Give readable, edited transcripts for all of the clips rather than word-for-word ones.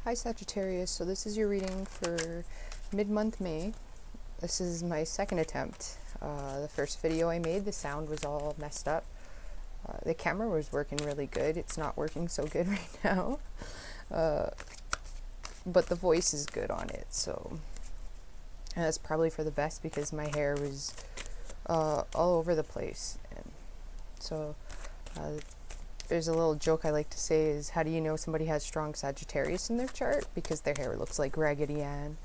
Hi Sagittarius, so this is your reading for mid-month May. This is my second attempt. The first video I made, the sound was all messed up. The camera was working really good. It's not working so good right now. But the voice is good on it, so that's probably for the best because my hair was all over the place. And so there's a little joke I like to say is, how do you know somebody has strong Sagittarius in their chart? Because their hair looks like Raggedy Ann.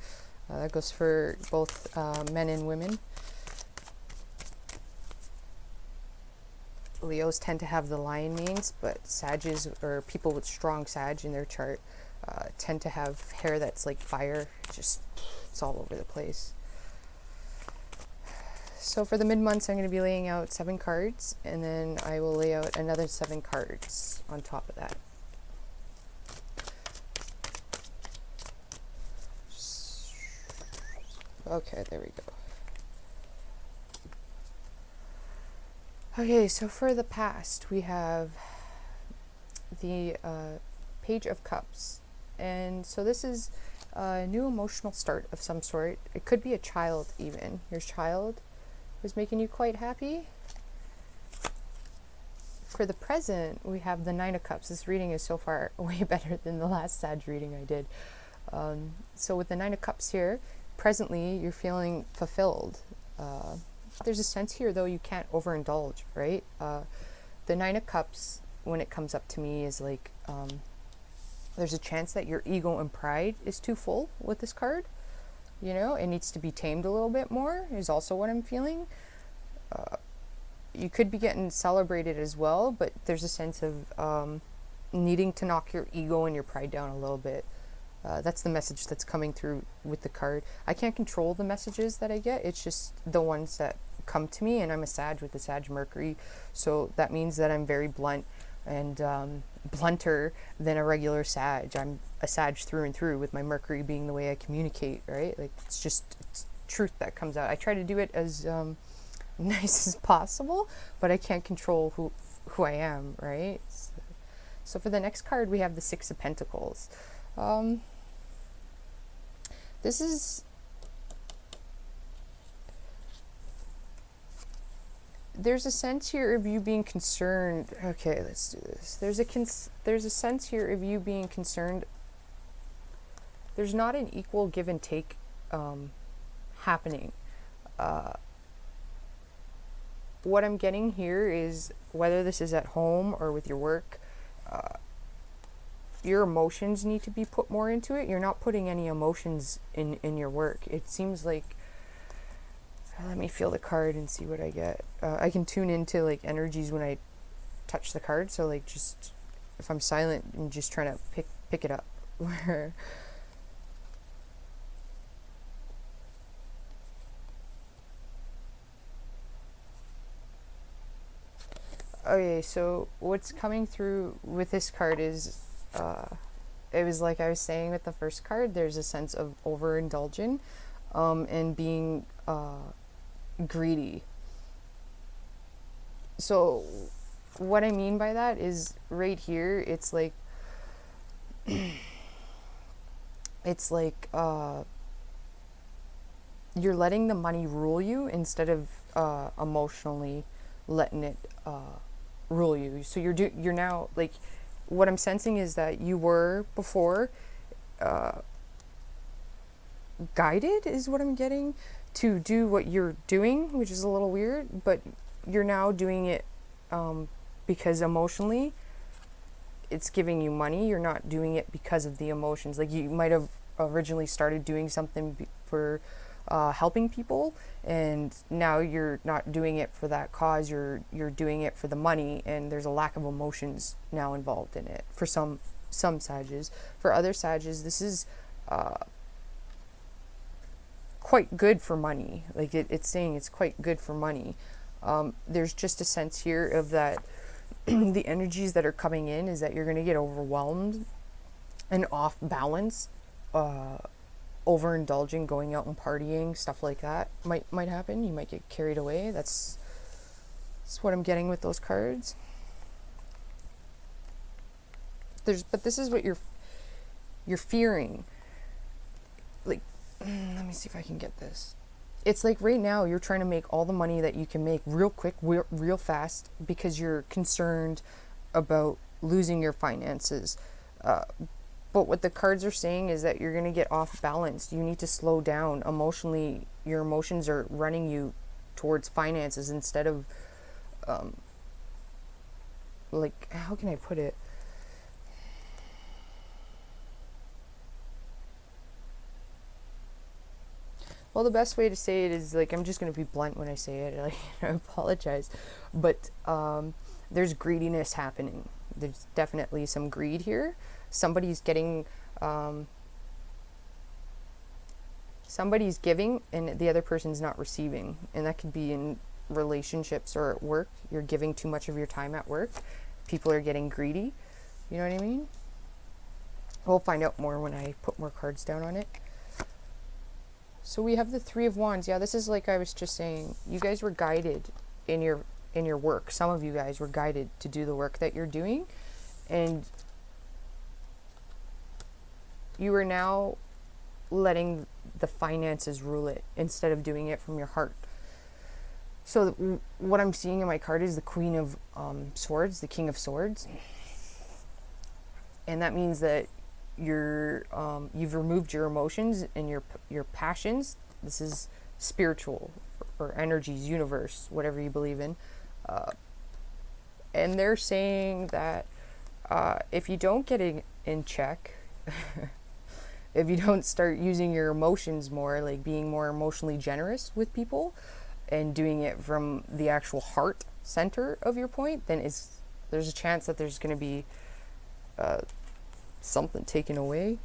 That goes for both men and women. Leos tend to have the lion manes, but Sages, or people with strong Sag in their chart, tend to have hair that's like fire. It's all over the place. So for the mid-months, I'm going to be laying out 7 cards, and then I will lay out another 7 cards on top of that. Okay, there we go. Okay, so for the past, we have the Page of Cups. And so this is a new emotional start of some sort. It could be a child even. Your child is making you quite happy. For the present, we have the 9 of Cups. This reading is so far way better than the last Sag reading I did. So with the 9 of Cups here, presently you're feeling fulfilled. There's a sense here, though, you can't overindulge, right? The 9 of Cups, when it comes up to me, is like there's a chance that your ego and pride is too full with this card. You know, it needs to be tamed a little bit more, is also what I'm feeling. You could be getting celebrated as well, but there's a sense of needing to knock your ego and your pride down a little bit. That's the message that's coming through with the card. I can't control the messages that I get. It's just the ones that come to me, and I'm a Sag with the Sag Mercury. So that means that I'm very blunt and blunter than a regular Sag. I'm a Sag through and through, with my Mercury being the way I communicate, right? Like, it's truth that comes out. I try to do it as nice as possible, but I can't control who I am, right? So for the next card, we have the 6 of Pentacles. There's a sense here of you being concerned. Okay, let's do this. There's a sense here of you being concerned. There's not an equal give and take happening. What I'm getting here is, whether this is at home or with your work, your emotions need to be put more into it. You're not putting any emotions in your work. It seems like, let me feel the card and see what I get. I can tune into like energies when I touch the card. So like, just if I'm silent and just trying to pick it up. Okay, so what's coming through with this card is, it was like I was saying with the first card, there's a sense of overindulging and being greedy. So what I mean by that is, right here, it's like you're letting the money rule you instead of emotionally letting it rule you. So you're now, like, what I'm sensing is that you were before guided, is what I'm getting, to do what you're doing, which is a little weird, but you're now doing it because emotionally it's giving you money. You're not doing it because of the emotions. Like, you might have originally started doing something for helping people, and now you're not doing it for that cause. You're doing it for the money, and there's a lack of emotions now involved in it for some Sages. For other Sages, this is quite good for money. Like, it's saying it's quite good for money. There's just a sense here of that the energies that are coming in is that you're going to get overwhelmed and off balance. Overindulging, going out and partying, stuff like that might happen. You might get carried away. That's what I'm getting with those cards. But this is what you're fearing. Like, let me see if I can get this. It's like right now you're trying to make all the money that you can make real quick, real fast, because you're concerned about losing your finances. But what the cards are saying is that you're going to get off balance. You need to slow down emotionally. Your emotions are running you towards finances instead of, like, how can I put it? Well, the best way to say it is, like, I'm just going to be blunt when I say it. Like, I apologize. But there's greediness happening. There's definitely some greed here. Somebody's getting, somebody's giving and the other person's not receiving. And that could be in relationships or at work. You're giving too much of your time at work. People are getting greedy. You know what I mean? We'll find out more when I put more cards down on it. So we have the Three of Wands. Yeah, this is like I was just saying. You guys were guided in your work. Some of you guys were guided to do the work that you're doing. And you are now letting the finances rule it instead of doing it from your heart. So what I'm seeing in my card is the Queen of Swords, the King of Swords. And that means that you've removed your emotions and your passions. This is spiritual or energies, universe, whatever you believe in. And they're saying that if you don't get it in check, if you don't start using your emotions more, like being more emotionally generous with people and doing it from the actual heart center of your point, then there's a chance that there's going to be something taken away.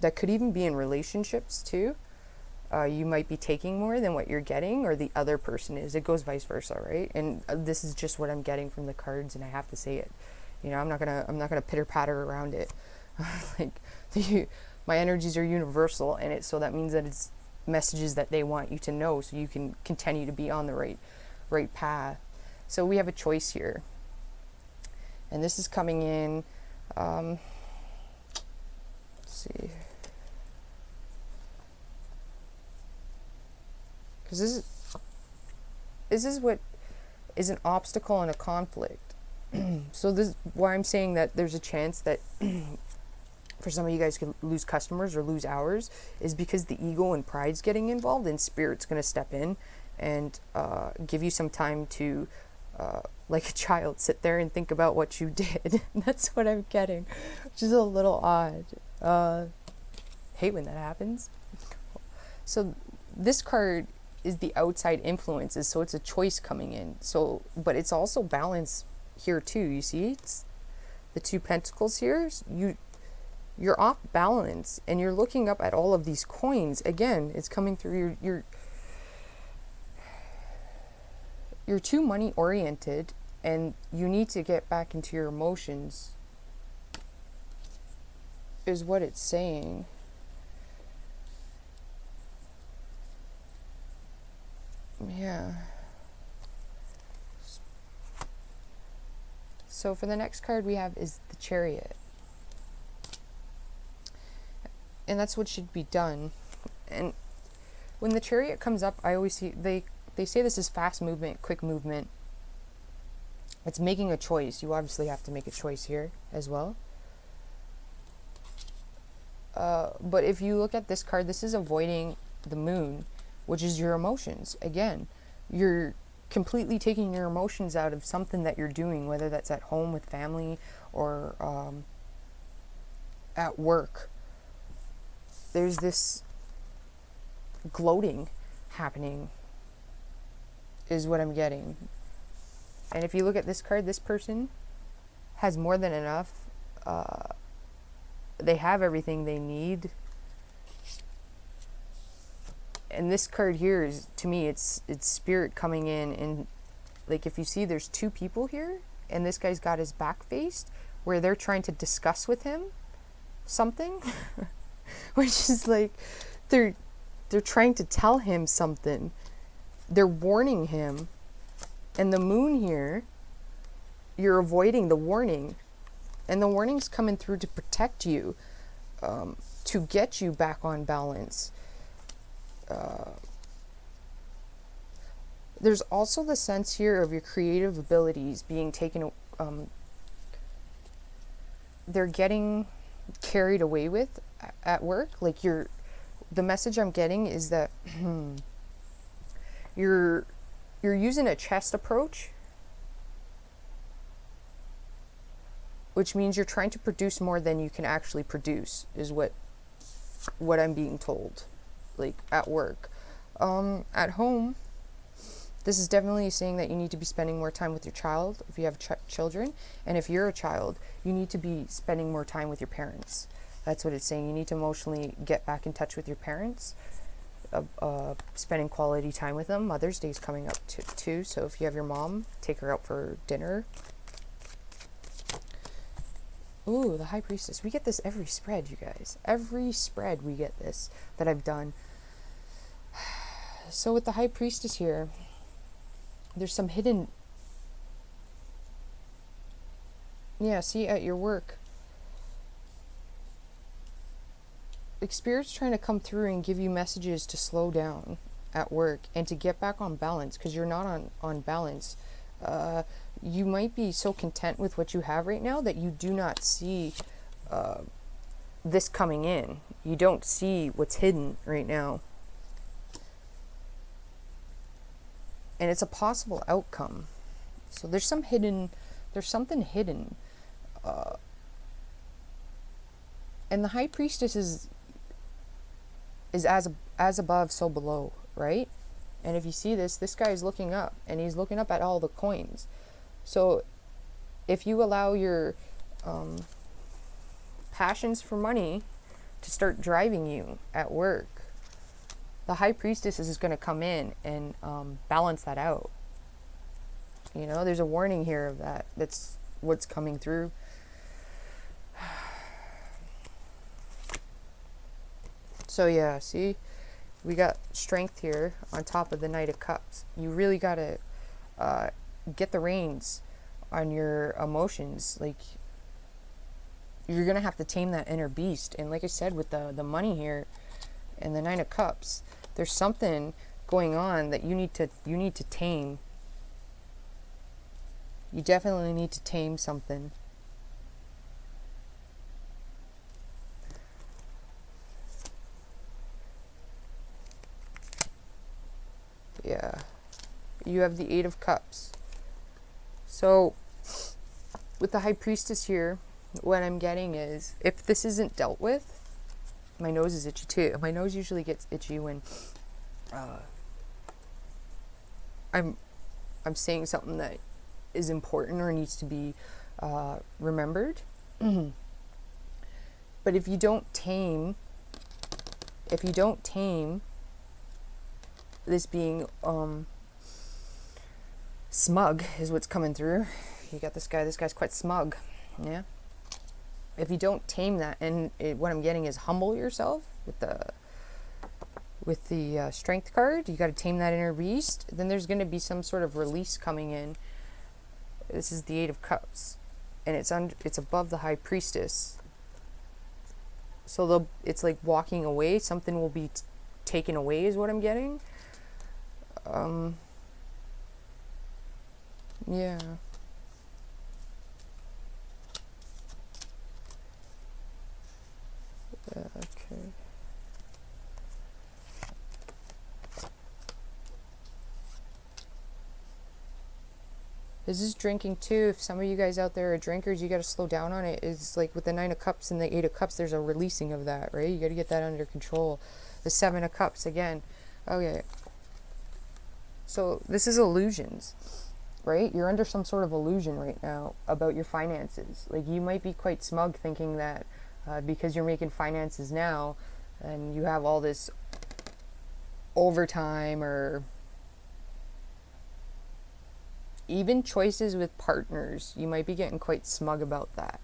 That could even be in relationships too. You might be taking more than what you're getting, or the other person is. It goes vice versa, right? And this is just what I'm getting from the cards, and I have to say it. You know, I'm not gonna pitter patter around it. Like, my energies are universal, and so that means that it's messages that they want you to know, so you can continue to be on the right path. So we have a choice here, and this is coming in. Let's see. Because this is what is an obstacle and a conflict. So this is why I'm saying that there's a chance that for some of you guys could lose customers or lose hours, is because the ego and pride's getting involved, and spirit's going to step in and give you some time to, like a child, sit there and think about what you did. That's what I'm getting, which is a little odd. Hate when that happens. So this card is the outside influences, so it's a choice coming in. So, but it's also balance here too. You see, it's the Two Pentacles here. You're off balance, and you're looking up at all of these coins. Again, it's coming through you're too money oriented, and you need to get back into your emotions, is what it's saying. Yeah. So for the next card we have is the Chariot. And that's what should be done. And when the Chariot comes up, I always see they say this is fast movement, quick movement. It's making a choice. You obviously have to make a choice here as well. But if you look at this card, this is avoiding the Moon, which is your emotions. Again, you're completely taking your emotions out of something that you're doing, whether that's at home with family or at work. There's this gloating happening, is what I'm getting. And if you look at this card, this person has more than enough. They have everything they need. And this card here is, to me, it's spirit coming in, and like if you see, there's two people here, and this guy's got his back faced, where they're trying to discuss with him something, which is like they're trying to tell him something. They're warning him, and the Moon here, you're avoiding the warning, and the warning's coming through to protect you. to get you back on balance. There's also the sense here of your creative abilities being taken, they're getting carried away with at work. Like the message I'm getting is that you're using a chest approach, which means you're trying to produce more than you can actually produce, is what I'm being told, like at work. At home, this is definitely saying that you need to be spending more time with your child if you have children, and if you're a child, you need to be spending more time with your parents. That's what it's saying. You need to emotionally get back in touch with your parents, spending quality time with them. Mother's Day is coming up too, so if you have your mom, take her out for dinner. Ooh, the High Priestess. We get this every spread, you guys. Every spread we get this that I've done. So with the High Priestess here, there's some hidden... Yeah, see, at your work. Like, Spirit's trying to come through and give you messages to slow down at work and to get back on balance, because you're not on balance. You might be so content with what you have right now that you do not see this coming in. You don't see what's hidden right now. And it's a possible outcome. So there's something hidden. And the High Priestess is as above, so below, right? And if you see this guy is looking up, and he's looking up at all the coins. So if you allow your passions for money to start driving you at work, the High Priestess is going to come in and balance that out. You know, there's a warning here of that. That's what's coming through. So yeah, see, we got strength here on top of the Knight of Cups. You really got to get the reins on your emotions. Like, you're going to have to tame that inner beast. And like I said, with the money here and the Nine of Cups, there's something going on that you need to tame. You definitely need to tame something. Yeah. You have the Eight of Cups. So, with the High Priestess here, what I'm getting is, if this isn't dealt with, my nose is itchy too. My nose usually gets itchy when I'm saying something that is important or needs to be remembered. But if you don't tame this being smug, is what's coming through. You got this guy's quite smug. Yeah. If you don't tame that, and what I'm getting is humble yourself with the strength card, you got to tame that inner beast, then there's going to be some sort of release coming in. This is the Eight of Cups, and it's above the High Priestess. So it's like walking away. Something will be taken away, is what I'm getting. Yeah. Okay. This is drinking too. If some of you guys out there are drinkers, you got to slow down on it. It's like with the Nine of Cups and the Eight of Cups, there's a releasing of that, right? You got to get that under control. The Seven of Cups again. Okay. So this is illusions, right? You're under some sort of illusion right now about your finances. Like, you might be quite smug thinking that because you're making finances now and you have all this overtime, or even choices with partners, you might be getting quite smug about that.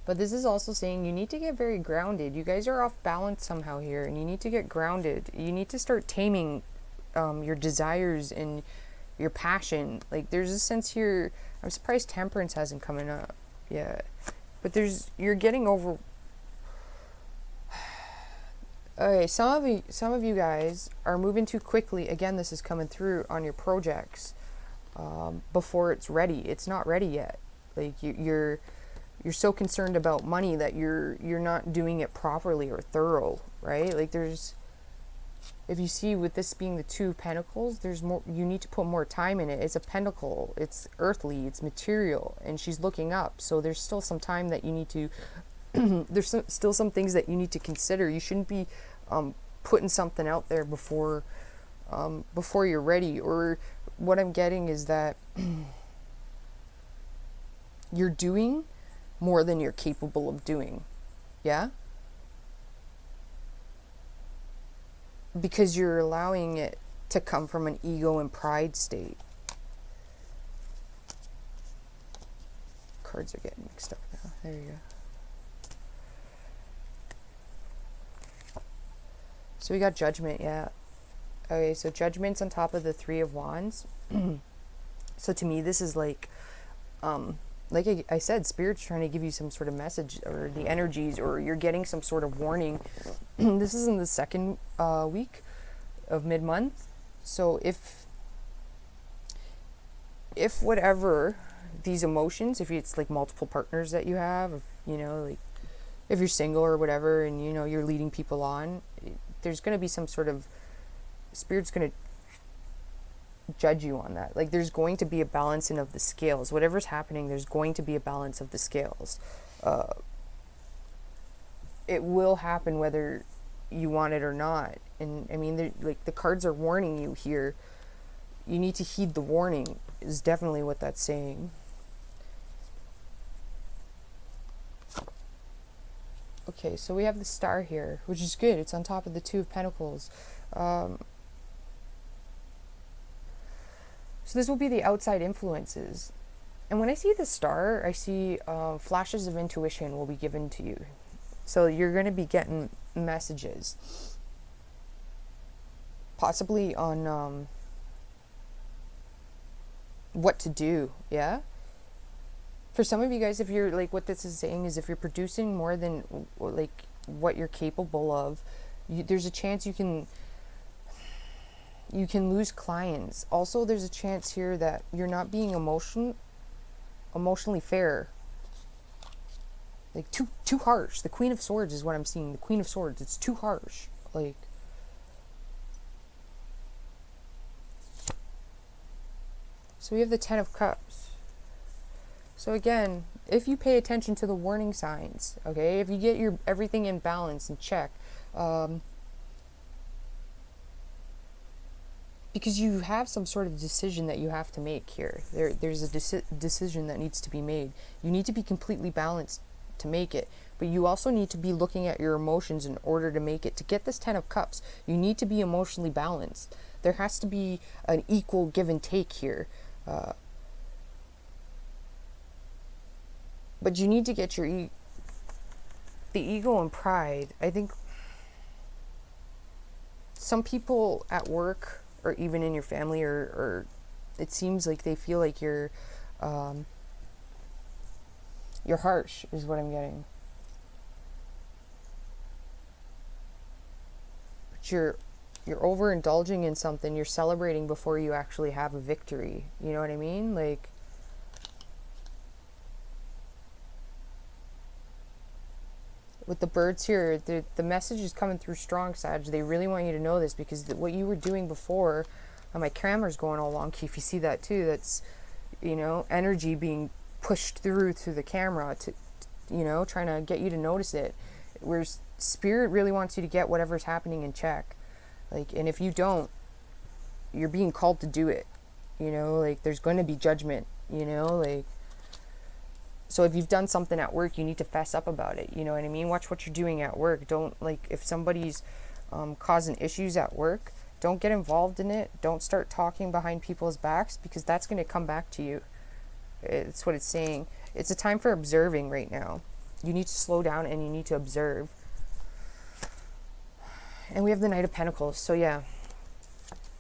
But this is also saying you need to get very grounded. You guys are off balance somehow here, and you need to get grounded. You need to start taming your desires and your passion. Like, there's a sense here, I'm surprised temperance hasn't come up. Yeah. But you're getting over. Okay, some of you guys are moving too quickly. Again, this is coming through on your projects before it's ready. It's not ready yet. Like you're so concerned about money that you're not doing it properly or thorough, right? Like if you see with this being the Two of Pentacles, there's more, you need to put more time in it. It's a pentacle, it's earthly, it's material, and she's looking up. So there's still some time that you need to, still some things that you need to consider. You shouldn't be putting something out there before you're ready. Or what I'm getting is that you're doing more than you're capable of doing. Yeah? Because you're allowing it to come from an ego and pride state. Cards are getting mixed up now. There you go. So we got Judgment, yeah. Okay, so Judgment's on top of the Three of Wands. So to me, this is like I said, Spirit's trying to give you some sort of message, or the energies, or you're getting some sort of warning. This is in the second week of mid-month. So if whatever these emotions, if it's like multiple partners that you have, if, like if you're single or whatever, and you're leading people on, there's going to be some sort of, Spirit's going to judge you on that. Like there's going to be a balancing of the scales. Whatever's happening, there's going to be a balance of the scales. It will happen whether you want it or not. And I mean, like the cards are warning you here. You need to heed the warning, is definitely what that's saying. Okay, so we have the Star here, which is good. It's on top of the Two of Pentacles. So this will be the outside influences. And when I see the Star, I see flashes of intuition will be given to you. So you're going to be getting messages. Possibly on what to do, yeah? For some of you guys, if you're, like, what this is saying is if you're producing more than, like, what you're capable of, there's a chance you can lose clients. Also, there's a chance here that you're not being emotionally fair. Like, too harsh. The Queen of Swords is what I'm seeing. The Queen of Swords. It's too harsh. Like, so we have the Ten of Cups. So again, if you pay attention to the warning signs, okay, if you get your everything in balance and check, because you have some sort of decision that you have to make here. There's a decision that needs to be made. You need to be completely balanced to make it, but you also need to be looking at your emotions in order to make it. To get this Ten of Cups, you need to be emotionally balanced. There has to be an equal give and take here. But you need to get the ego and pride. I think some people at work, or even in your family, or it seems like they feel like you're harsh, is what I'm getting. But you're overindulging in something. You're celebrating before you actually have a victory. You know what I mean? Like, with the birds here, the message is coming through strong, Sag. They really want you to know this, because what you were doing before, my camera's going all wonky, if you see that too, that's, energy being pushed through the camera to trying to get you to notice it. Whereas Spirit really wants you to get whatever's happening in check. Like, and if you don't, you're being called to do it. Like, there's going to be judgment, like. So if you've done something at work, you need to fess up about it. You know what I mean? Watch what you're doing at work. Don't, like, if somebody's causing issues at work, don't get involved in it. Don't start talking behind people's backs, because that's going to come back to you. It's what it's saying. It's a time for observing right now. You need to slow down and you need to observe. And we have the Knight of Pentacles. So yeah,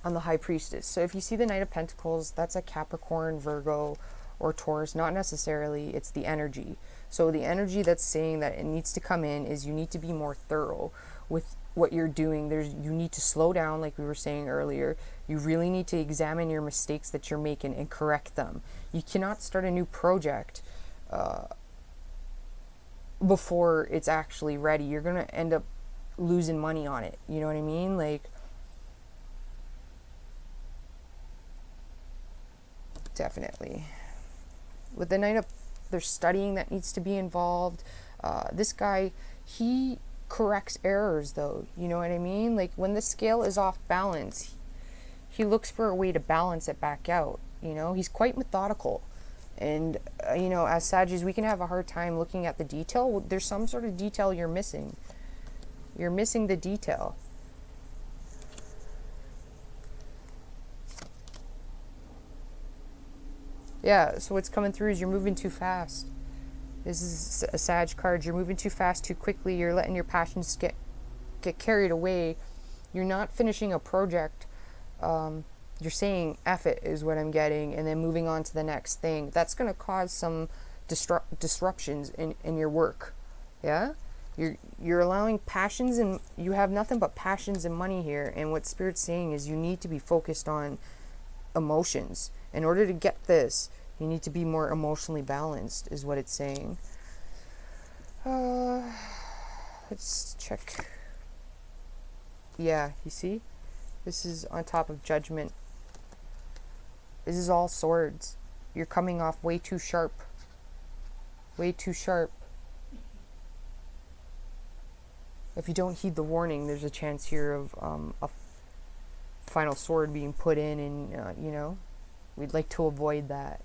on the High Priestess. So if you see the Knight of Pentacles, that's a Capricorn, Virgo, or Taurus, not necessarily, it's the energy. So the energy that's saying that it needs to come in is you need to be more thorough with what you're doing. You need to slow down, like we were saying earlier. You really need to examine your mistakes that you're making and correct them. You cannot start a new project before it's actually ready. You're going to end up losing money on it. You know what I mean? Like, definitely. With the there's studying that needs to be involved. This guy, he corrects errors though. You know what I mean? Like when the scale is off balance, he looks for a way to balance it back out. You know, he's quite methodical. And, you know, as Sagittarius, we can have a hard time looking at the detail. There's some sort of detail you're missing. You're missing the detail. Yeah, so what's coming through is you're moving too fast. This is a Sag card. You're moving too fast, too quickly. You're letting your passions get carried away. You're not finishing a project. You're saying F it is what I'm getting, and then moving on to the next thing. That's going to cause some disruptions in your work. Yeah? You're allowing passions, and you have nothing but passions and money here. And what Spirit's saying is you need to be focused on emotions. In order to get this, you need to be more emotionally balanced, is what it's saying. Let's check. Yeah, you see? This is on top of Judgment. This is all swords. You're coming off way too sharp. Way too sharp. If you don't heed the warning, there's a chance here of a final sword being put in, and, you know, we'd like to avoid that.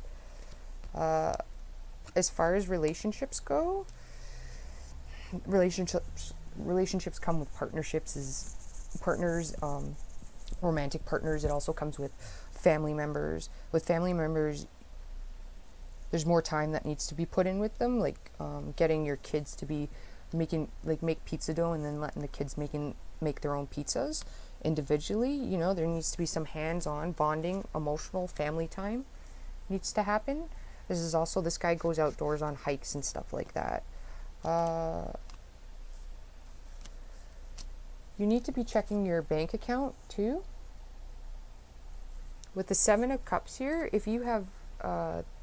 As far as relationships go, relationships come with partners, romantic partners. It also comes with family members. With family members, there's more time that needs to be put in with them, like getting your kids to be make pizza dough and then letting the kids make their own pizzas individually. You know, there needs to be some hands-on bonding, emotional family time needs to happen. This guy goes outdoors on hikes and stuff like that. You need to be checking your bank account too. With the 7 of Cups here, if you have,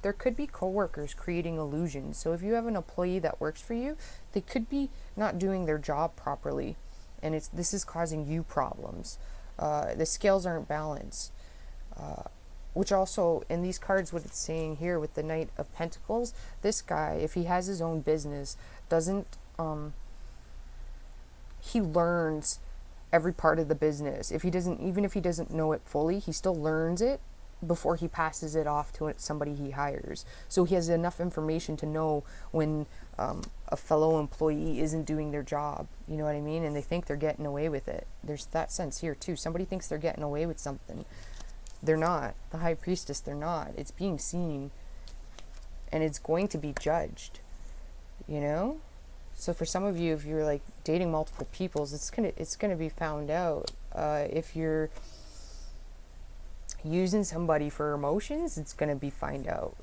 there could be coworkers creating illusions. So if you have an employee that works for you, they could be not doing their job properly, and this is causing you problems. The scales aren't balanced. Which also, in these cards, what it's saying here with the Knight of Pentacles, this guy, if he has his own business, he learns every part of the business. Even if he doesn't know it fully, he still learns it before he passes it off to somebody he hires. So he has enough information to know when a fellow employee isn't doing their job. You know what I mean? And they think they're getting away with it. There's that sense here too. Somebody thinks they're getting away with something. They're not. The High Priestess, they're not. It's being seen, and it's going to be judged, you know? So for some of you, if you're like dating multiple peoples, it's gonna be found out. If you're using somebody for emotions, it's gonna be found out.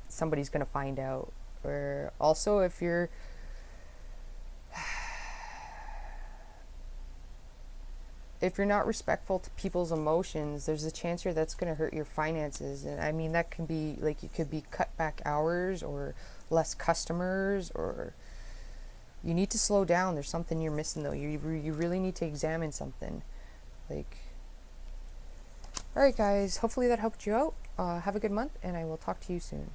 Somebody's gonna find out. Or also, if you're not respectful to people's emotions, there's a chance here that's going to hurt your finances. And I mean, that can be like, it could be cut back hours or less customers, or you need to slow down. There's something you're missing though. You really need to examine something. Like, all right guys, hopefully that helped you out. Have a good month, and I will talk to you soon.